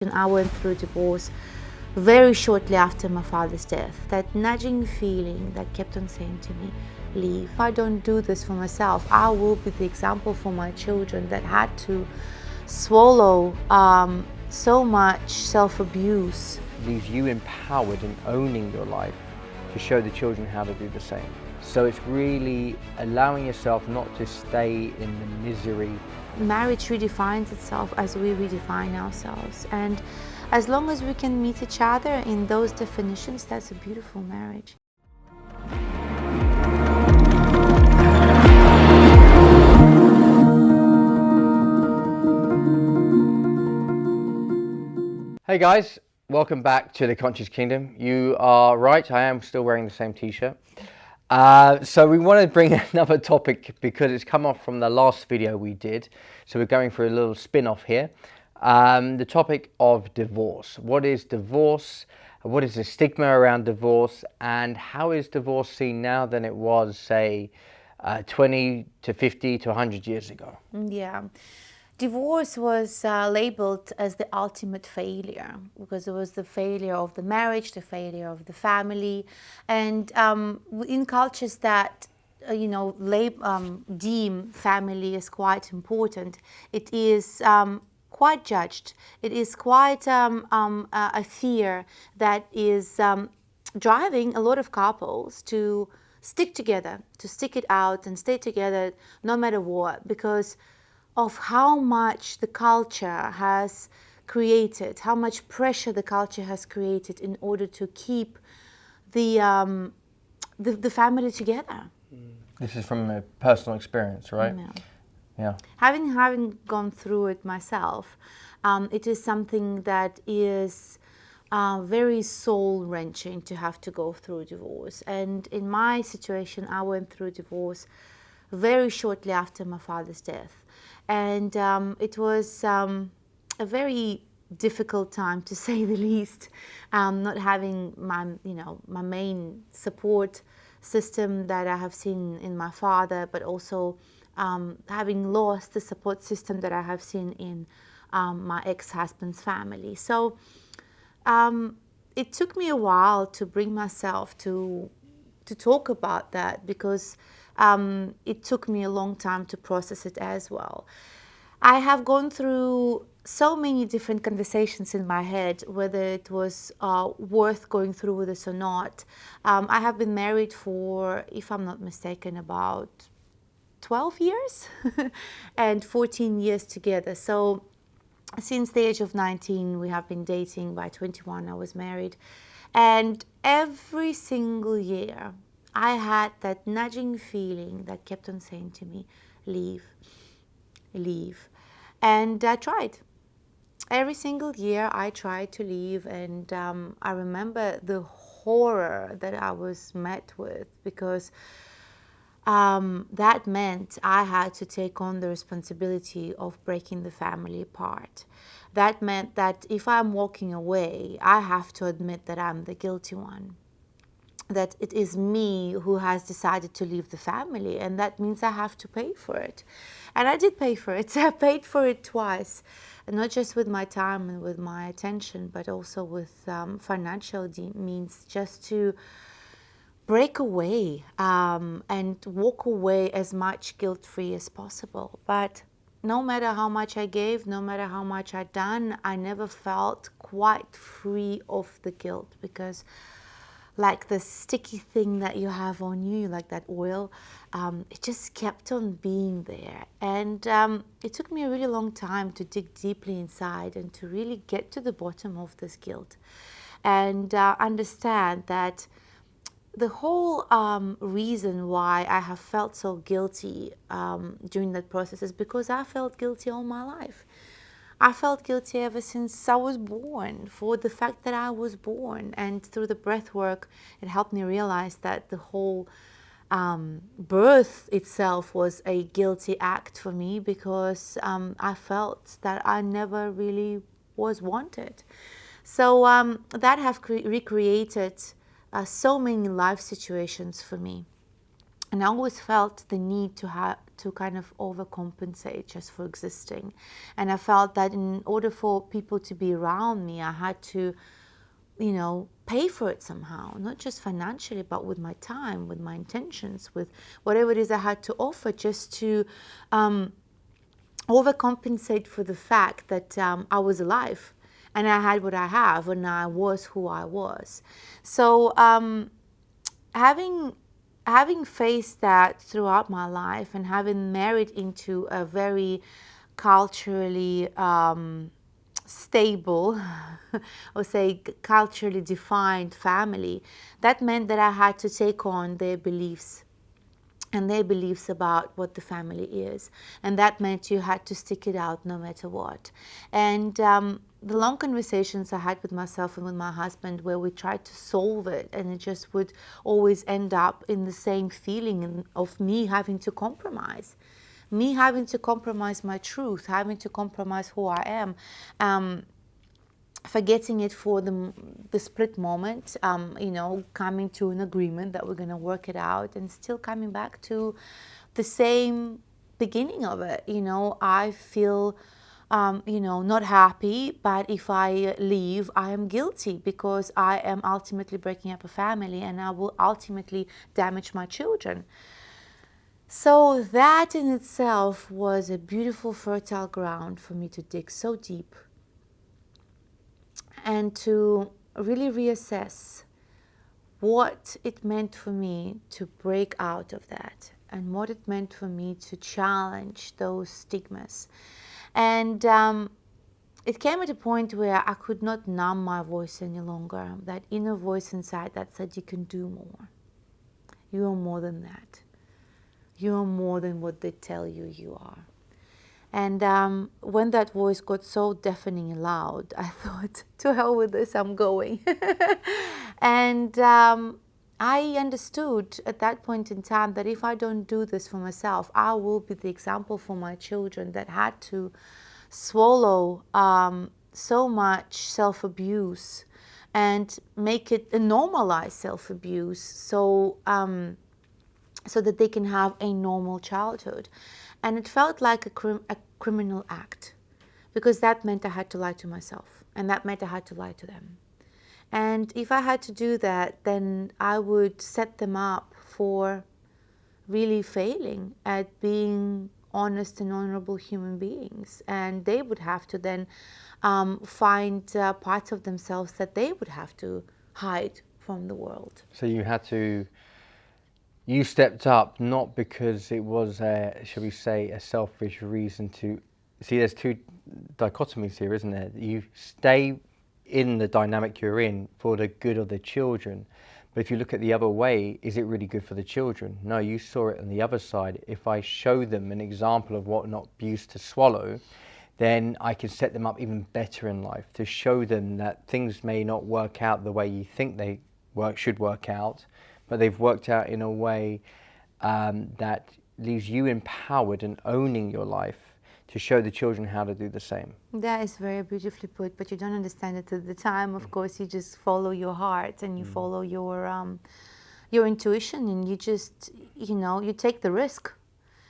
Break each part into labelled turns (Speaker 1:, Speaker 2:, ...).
Speaker 1: And I went through divorce very shortly after my father's death. That nagging feeling that kept on saying to me, leave. If I don't do this for myself, I will be the example for my children that had to swallow so much self-abuse.
Speaker 2: Leaves you empowered in owning your life to show the children how to do the same. So it's really allowing yourself not to stay in the misery.
Speaker 1: Marriage redefines itself as we redefine ourselves, and as long as we can meet each other in those definitions, that's a beautiful marriage.
Speaker 2: Hey guys, welcome back to the Conscious Kingdom. You are right, I am still wearing the same t-shirt. So we want to bring another topic because it's come off from the last video we did. So we're going for a little spin-off here. The topic of divorce. What is divorce? What is the stigma around divorce? And how is divorce seen now than it was, say, 20 to 50 to 100 years ago?
Speaker 1: Yeah. Divorce was labeled as the ultimate failure because it was the failure of the marriage, the failure of the family. And in cultures that, deem family as quite important, it is quite judged. It is quite a fear that is driving a lot of couples to stick together, to stick it out and stay together no matter what, because of how much the culture has created, how much pressure the culture has created in order to keep the family together.
Speaker 2: This is from a personal experience, right? Yeah.
Speaker 1: Having gone through it myself, it is something that is very soul-wrenching to have to go through divorce. And in my situation, I went through divorce very shortly after my father's death. And it was a very difficult time, to say the least, not having my main support system that I have seen in my father, but also having lost the support system that I have seen in my ex-husband's family. So it took me a while to bring myself to talk about that, because it took me a long time to process it as well. I have gone through so many different conversations in my head, whether it was worth going through with this or not. I have been married for, if I'm not mistaken, about 12 years and 14 years together. So since the age of 19, we have been dating. By 21, I was married. And every single year, I had that nagging feeling that kept on saying to me, leave, leave. And I tried. Every single year I tried to leave, and I remember the horror that I was met with, because that meant I had to take on the responsibility of breaking the family apart. That meant that if I'm walking away, I have to admit that I'm the guilty one, that it is me who has decided to leave the family, and that means I have to pay for it. And I did pay for it. I paid for it twice, and not just with my time and with my attention, but also with financial means, just to break away and walk away as much guilt-free as possible. But no matter how much I gave, no matter how much I'd done, I never felt quite free of the guilt, because like the sticky thing that you have on you, like that oil, it just kept on being there. And it took me a really long time to dig deeply inside and to really get to the bottom of this guilt and understand that the whole reason why I have felt so guilty during that process is because I felt guilty all my life. I felt guilty ever since I was born, for the fact that I was born. And through the breath work, it helped me realize that the whole birth itself was a guilty act for me, because I felt that I never really was wanted. So that have recreated so many life situations for me. And I always felt the need to kind of overcompensate just for existing. And I felt that in order for people to be around me, I had to, pay for it somehow, not just financially, but with my time, with my intentions, with whatever it is I had to offer, just to overcompensate for the fact that I was alive and I had what I have and I was who I was. So having faced that throughout my life and having married into a very culturally stable or say culturally defined family, that meant that I had to take on their beliefs and their beliefs about what the family is. And that meant you had to stick it out no matter what. And the long conversations I had with myself and with my husband where we tried to solve it, and it just would always end up in the same feeling of me having to compromise. Me having to compromise my truth, having to compromise who I am, forgetting it for the split moment, coming to an agreement that we're going to work it out, and still coming back to the same beginning of it. I feel, not happy, but if I leave, I am guilty because I am ultimately breaking up a family and I will ultimately damage my children. So that in itself was a beautiful, fertile ground for me to dig so deep and to really reassess what it meant for me to break out of that and what it meant for me to challenge those stigmas. And it came at a point where I could not numb my voice any longer, that inner voice inside that said, you can do more. You are more than that. You are more than what they tell you are. And when that voice got so deafening and loud, I thought, to hell with this, I'm going. And I understood at that point in time that if I don't do this for myself, I will be the example for my children that had to swallow so much self-abuse and make it a normalized self-abuse so that they can have a normal childhood. And it felt like a criminal act, because that meant I had to lie to myself, and that meant I had to lie to them. And if I had to do that, then I would set them up for really failing at being honest and honorable human beings. And they would have to then find parts of themselves that they would have to hide from the world.
Speaker 2: So you stepped up not because it was, shall we say, a selfish reason to... See, there's two dichotomies here, isn't there? You stay in the dynamic you're in for the good of the children. But if you look at the other way, is it really good for the children? No, you saw it on the other side. If I show them an example of what not abuse to swallow, then I can set them up even better in life, to show them that things may not work out the way you think they should work out, but they've worked out in a way that leaves you empowered and owning your life, to show the children how to do the same.
Speaker 1: That is very beautifully put, but you don't understand it at the time. Of course, you just follow your heart and you follow your intuition, and you just, you take the risk.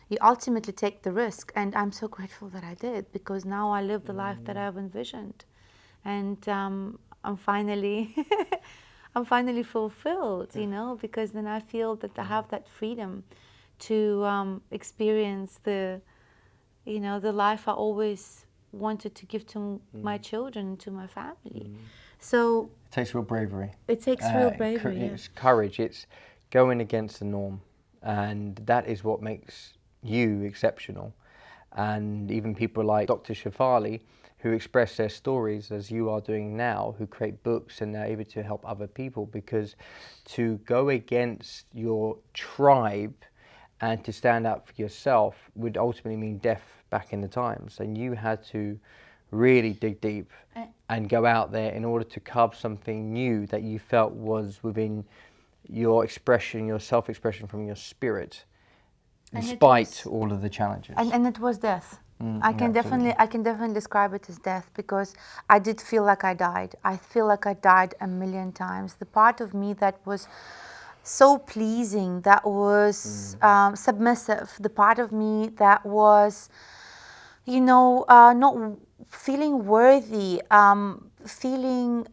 Speaker 1: You ultimately take the risk, and I'm so grateful that I did, because now I live the life that I've envisioned, and I'm finally, I'm finally fulfilled, because then I feel that I have that freedom to experience the life I always wanted to give to my children, to my family. So
Speaker 2: it takes real bravery.
Speaker 1: It takes real bravery.
Speaker 2: It's courage. It's going against the norm, and that is what makes you exceptional. And even people like Dr. Shafali, who express their stories as you are doing now, who create books and they're able to help other people, because to go against your tribe and to stand up for yourself would ultimately mean death back in the times. And you had to really dig deep and go out there in order to carve something new that you felt was within your expression, your self-expression from your spirit, despite all of the challenges.
Speaker 1: And it was death. I can definitely describe it as death, because I did feel like I died. I feel like I died a million times. The part of me that was so pleasing, that was submissive, the part of me that was, not feeling worthy, feeling,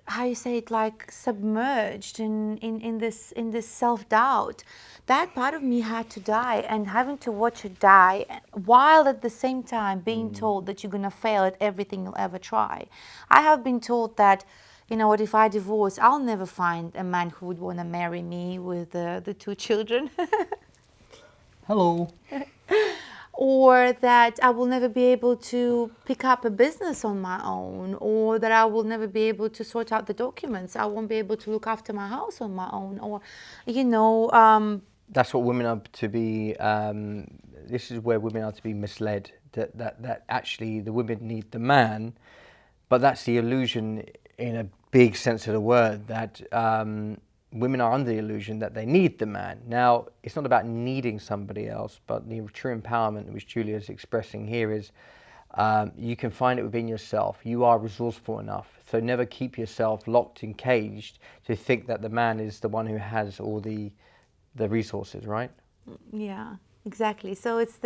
Speaker 1: how you say it, like submerged in this self-doubt. That part of me had to die, and having to watch it die while at the same time being told that you're going to fail at everything you'll ever try. I have been told that, what, if I divorce, I'll never find a man who would want to marry me with the two children.
Speaker 2: Hello.
Speaker 1: Or that I will never be able to pick up a business on my own, or that I will never be able to sort out the documents. I won't be able to look after my house on my own, or,
Speaker 2: That's what women are to be. This is where women are to be misled. That actually the women need the man, but that's the illusion in a big sense of the word. That women are under the illusion that they need the man. Now, it's not about needing somebody else, but the true empowerment, which Julia is expressing here, is you can find it within yourself. You are resourceful enough. So never keep yourself locked and caged to think that the man is the one who has all the resources, right?
Speaker 1: Yeah, exactly. So it's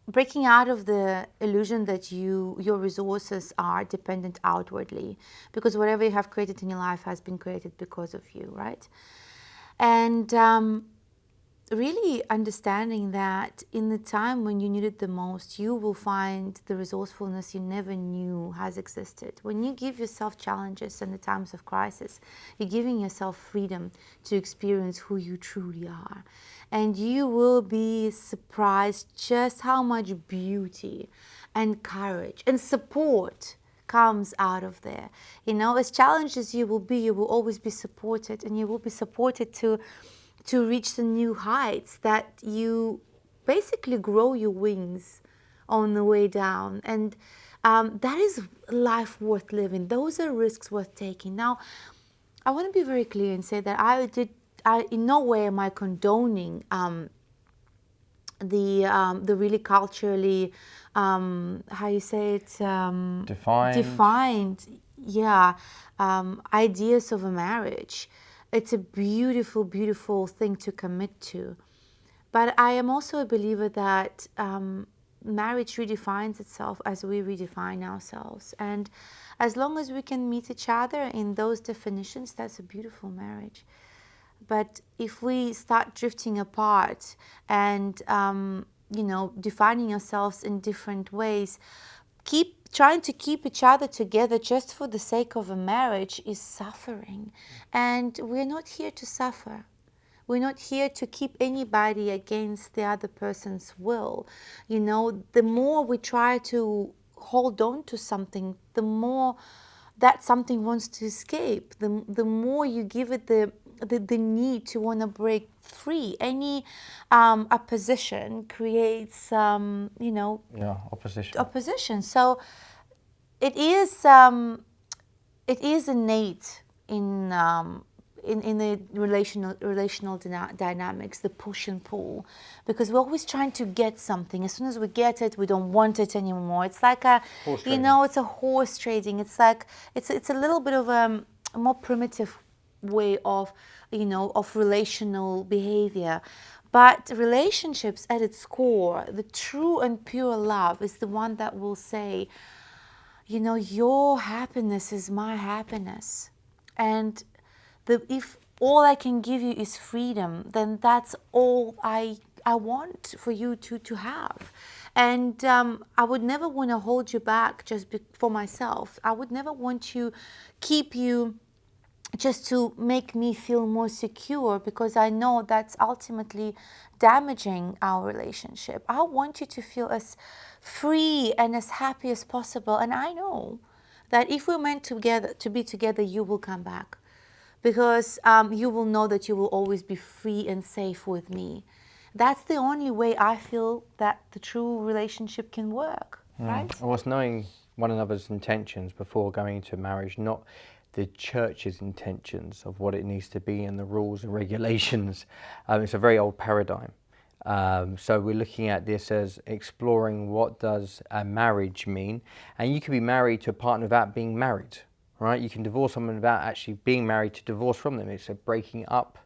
Speaker 1: breaking out of the illusion that your resources are dependent outwardly, because whatever you have created in your life has been created because of you, right? And really understanding that in the time when you need it the most, you will find the resourcefulness you never knew has existed. When you give yourself challenges in the times of crisis, you're giving yourself freedom to experience who you truly are. And you will be surprised just how much beauty and courage and support comes out of there. As challenged as you will always be supported, and you will be supported to reach the new heights, that you basically grow your wings on the way down. And that is life worth living. Those are risks worth taking. Now, I want to be very clear and say that I in no way am I condoning the really culturally, how you say it, defined, yeah, ideas of a marriage. It's a beautiful, beautiful thing to commit to. But I am also a believer that marriage redefines itself as we redefine ourselves. And as long as we can meet each other in those definitions, that's a beautiful marriage. But if we start drifting apart and, defining ourselves in different ways, trying to keep each other together just for the sake of a marriage is suffering. And we're not here to suffer. We're not here to keep anybody against the other person's will. The more we try to hold on to something, the more that something wants to escape, the more you give it the need to want to break free. Any opposition creates, opposition. So it is innate in the relational dynamics, the push and pull, because we're always trying to get something. As soon as we get it, we don't want it anymore. It's like it's a horse trading. It's like it's a little bit of a more primitive way of relational behavior. But relationships at its core, the true and pure love, is the one that will say, your happiness is my happiness. And if all I can give you is freedom, then that's all I want for you to have. And I would never want to hold you back just for myself. I would never want to keep you just to make me feel more secure, because I know that's ultimately damaging our relationship. I want you to feel as free and as happy as possible. And I know that if we're meant to be together, you will come back, because you will know that you will always be free and safe with me. That's the only way I feel that the true relationship can work, right?
Speaker 2: Well, it's knowing one another's intentions before going into marriage, not the church's intentions of what it needs to be and the rules and regulations. It's a very old paradigm. So we're looking at this as exploring what does a marriage mean. And you can be married to a partner without being married. right? You can divorce someone without actually being married to divorce from them. It's a breaking up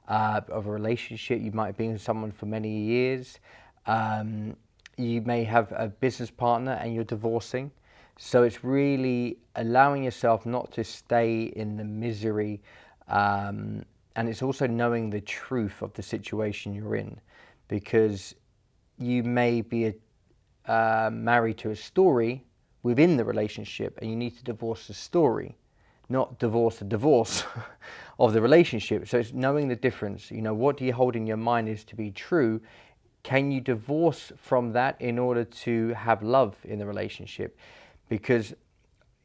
Speaker 2: of a relationship. You might have been with someone for many years. You may have a business partner and you're divorcing. So it's really allowing yourself not to stay in the misery, and it's also knowing the truth of the situation you're in, because you may be married to a story within the relationship, and you need to divorce the story, not divorce the divorce of the relationship. So it's knowing the difference. You know, what do you hold in your mind is to be true? Can you divorce from that in order to have love in the relationship? Because,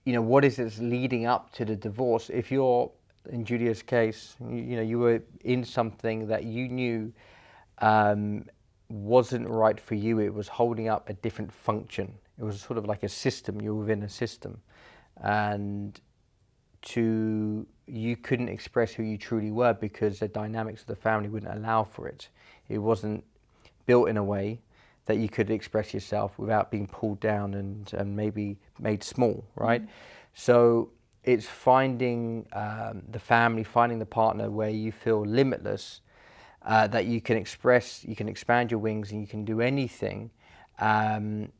Speaker 2: you know, what is it leading up to the divorce? If you're, in Julia's case, you know, you were in something that you knew wasn't right for you, it was holding up a different function. It was sort of like a system, you were within a system. And you couldn't express who you truly were because the dynamics of the family wouldn't allow for it. It wasn't built in a way that you could express yourself without being pulled down and maybe made small, right? So it's finding the family, finding the partner where you feel limitless, that you can express, you can expand your wings and you can do anything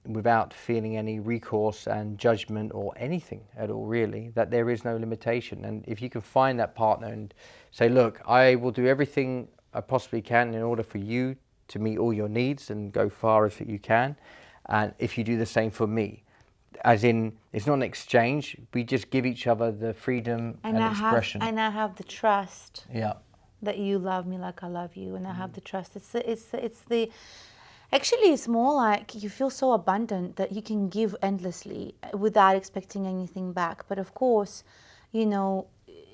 Speaker 2: without feeling any recourse and judgment or anything at all, really, that there is no limitation. And if you can find that partner and say, look, I will do everything I possibly can in order for you to meet all your needs and go far as you can, and if you do the same for me, as in, it's not an exchange, we just give each other the freedom and expression.
Speaker 1: And I have the trust.
Speaker 2: Yeah.
Speaker 1: That you love me like I love you, and I have the trust. Actually, it's more like you feel so abundant that you can give endlessly without expecting anything back. But of course, you know,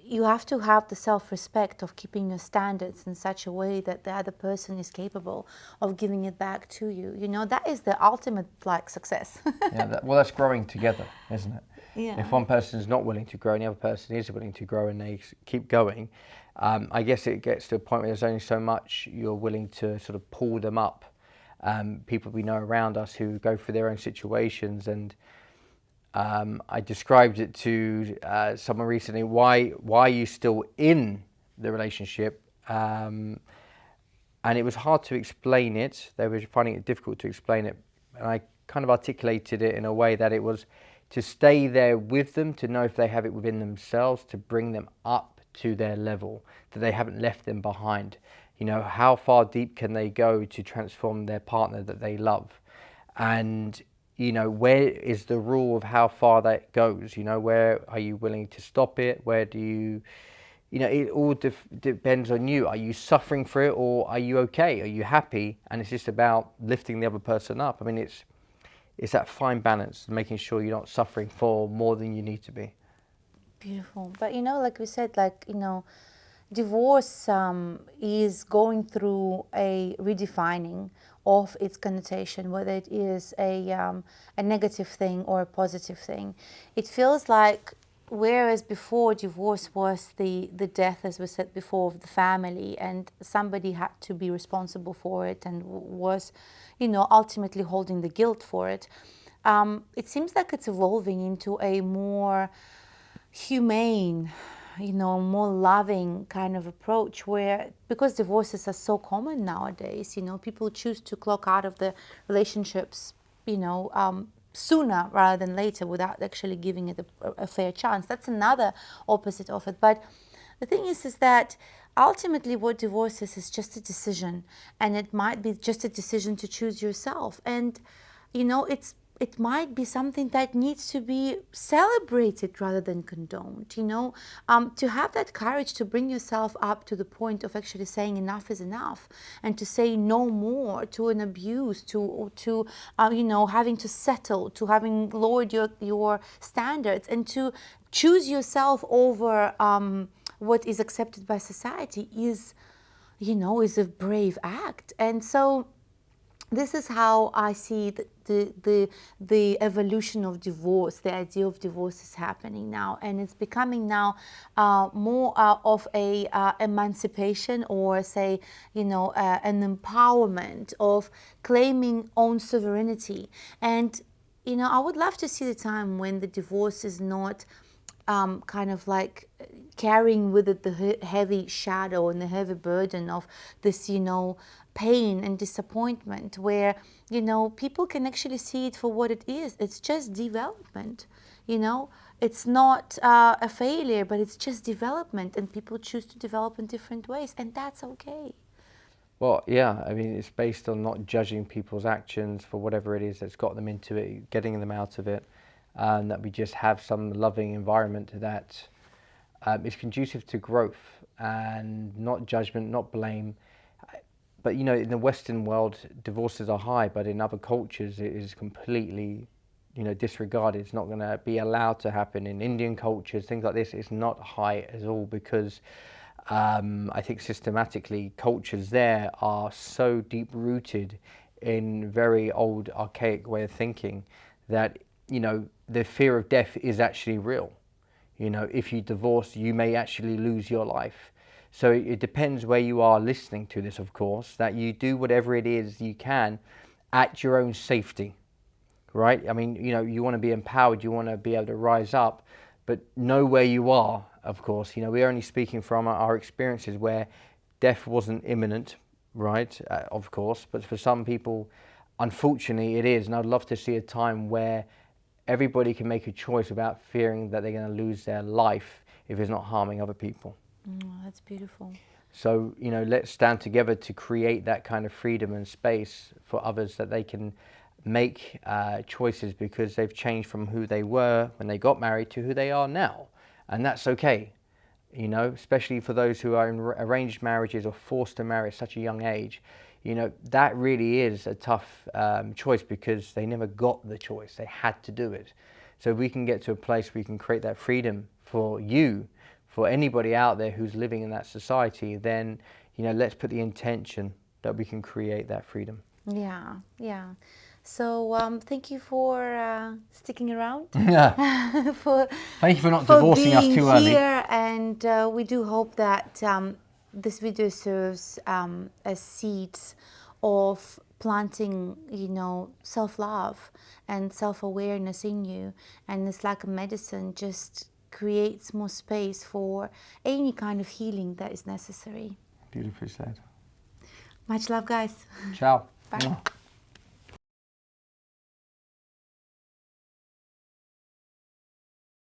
Speaker 1: you have to have the self-respect of keeping your standards in such a way that the other person is capable of giving it back to you. You know, that is the ultimate, like, success.
Speaker 2: Yeah, well, that's growing together, isn't it?
Speaker 1: Yeah.
Speaker 2: If one person is not willing to grow and the other person is willing to grow and they keep going, I guess it gets to a point where there's only so much you're willing to sort of pull them up. People we know around us who go through their own situations, and I described it to someone recently, why are you still in the relationship? And it was hard to explain it. They were finding it difficult to explain it. And I kind of articulated it in a way that it was to stay there with them, to know if they have it within themselves, to bring them up to their level, that they haven't left them behind. You know, how far deep can they go to transform their partner that they love? And, you know, where is the rule of how far that goes? You know, where are you willing to stop it? Where do you, you know, it all depends on you. Are you suffering for it, or are you okay? Are you happy? And it's just about lifting the other person up. I mean, it's that fine balance, making sure you're not suffering for more than you need to be.
Speaker 1: Beautiful. But, you know, like we said, like, you know, divorce is going through a redefining of its connotation, whether it is a negative thing or a positive thing. It feels like, whereas before divorce was the death, as we said before, of the family, and somebody had to be responsible for it and was, you know, ultimately holding the guilt for it, it seems like it's evolving into a more humane, you know, more loving kind of approach, where, because divorces are so common nowadays, you know, people choose to clock out of the relationships, you know, sooner rather than later, without actually giving it a fair chance. That's another opposite of it. But the thing is that ultimately what divorce is just a decision, and it might be just a decision to choose yourself. And, you know, it might be something that needs to be celebrated rather than condoned, you know, to have that courage to bring yourself up to the point of actually saying enough is enough, and to say no more to an abuse, to you know, having to settle, to having lowered your standards, and to choose yourself over what is accepted by society is, you know, is a brave act. And so this is how I see the evolution of divorce. The idea of divorce is happening now, and it's becoming now more of a emancipation, or say, you know, an empowerment of claiming own sovereignty. And, you know, I would love to see the time when the divorce is not kind of like carrying with it the heavy shadow and the heavy burden of this, pain and disappointment, where, people can actually see it for what it is. It's just development, It's not a failure, but it's just development, and people choose to develop in different ways, and that's okay.
Speaker 2: Well, yeah, I mean, it's based on not judging people's actions for whatever it is that's got them into it, getting them out of it, and that we just have some loving environment that is conducive to growth and not judgment, not blame. But, in the Western world, divorces are high, but in other cultures, it is completely, disregarded. It's not going to be allowed to happen. In Indian cultures, things like this, it's not high at all because I think systematically cultures there are so deep rooted in very old archaic way of thinking that the fear of death is actually real. If you divorce, you may actually lose your life. So it depends where you are listening to this, of course, that you do whatever it is you can at your own safety, right? I mean, you want to be empowered, you want to be able to rise up, but know where you are. Of course, we're only speaking from our experiences where death wasn't imminent, right? Of course, but for some people, unfortunately, it is. And I'd love to see a time where everybody can make a choice without fearing that they're going to lose their life if it's not harming other people.
Speaker 1: That's beautiful.
Speaker 2: So, let's stand together to create that kind of freedom and space for others, that they can make choices because they've changed from who they were when they got married to who they are now. And that's okay, especially for those who are in arranged marriages or forced to marry at such a young age. That really is a tough choice because they never got the choice. They had to do it. So if we can get to a place where we can create that freedom for you, for anybody out there who's living in that society, then, let's put the intention that we can create that freedom.
Speaker 1: Yeah. So thank you for sticking around.
Speaker 2: Yeah. Thank you for not divorcing us too early.
Speaker 1: Here, and we do hope that this video serves as seeds of planting, self-love and self-awareness in you, and it's like a medicine, just creates more space for any kind of healing that is necessary.
Speaker 2: Beautifully said.
Speaker 1: Much love, guys.
Speaker 2: Ciao.
Speaker 1: Bye.